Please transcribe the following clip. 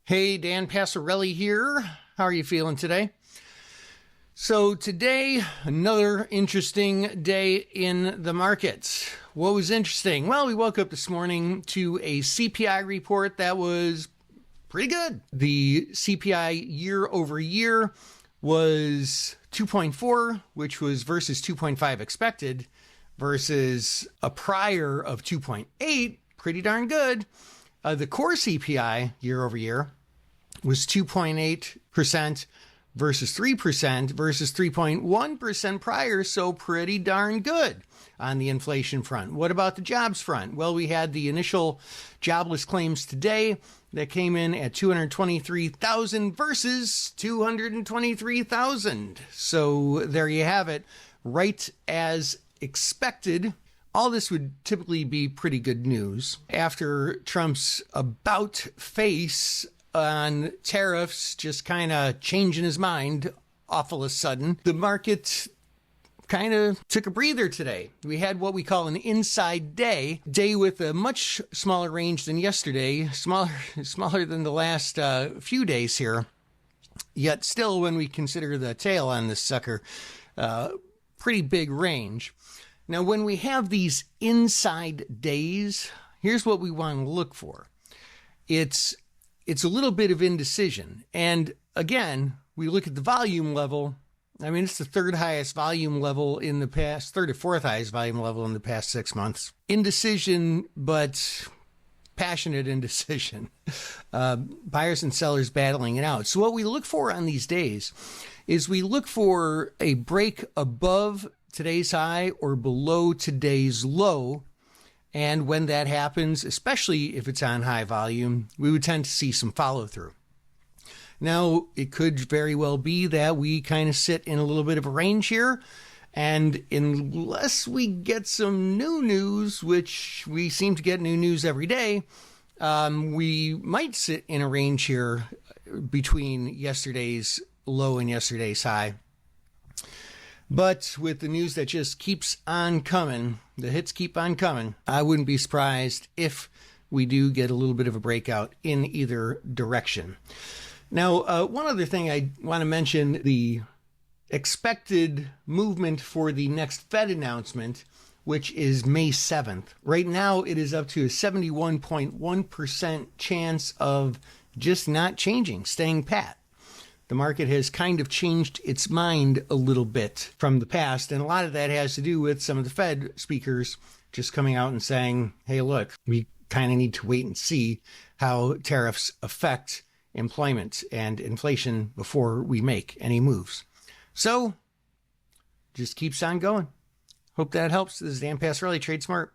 Hey, Dan Passarelli here. How are you feeling today? So today, another interesting day in the markets. What was interesting? Well, we woke up this morning to a CPI report that was pretty good. The CPI year over year was 2.4, which was versus 2.5 expected, versus a prior of 2.8, pretty darn good. The core CPI year over year was 2.8% versus 3% versus 3.1% prior, so pretty darn good on the inflation front. What about the jobs front? Well, we had the initial jobless claims today that came in at 223,000 versus 223,000. So there you have it, right as expected. All this would typically be pretty good news. After Trump's about face on tariffs just kind of changing his mind awful a sudden, the market kind of took a breather today. We had what we call an inside day with a much smaller range than yesterday, smaller than the last few days here. Yet still, when we consider the tail on this sucker, pretty big range. Now, when we have these inside days, here's what we want to look for. It's a little bit of indecision. And again, we look at the volume level. I mean, it's the third or fourth highest volume level in the past 6 months. Indecision, but passionate indecision. Buyers and sellers battling it out. So what we look for on these days is we look for a break above today's high or below today's low. And when that happens, especially if it's on high volume, we would tend to see some follow through. Now, it could very well be that we kind of sit in a little bit of a range here. And unless we get some new news, which we seem to get new news every day, we might sit in a range here between yesterday's low and yesterday's high. But with the news that just keeps on coming, the hits keep on coming, I wouldn't be surprised if we do get a little bit of a breakout in either direction. Now, one other thing I want to mention, the expected movement for the next Fed announcement, which is May 7th. Right now, it is up to a 71.1% chance of just not changing, staying pat. The market has kind of changed its mind a little bit from the past. And a lot of that has to do with some of the Fed speakers just coming out and saying, hey, look, we kind of need to wait and see how tariffs affect employment and inflation before we make any moves. So just keeps on going. Hope that helps. This is Dan Passarelli, Trade Smart.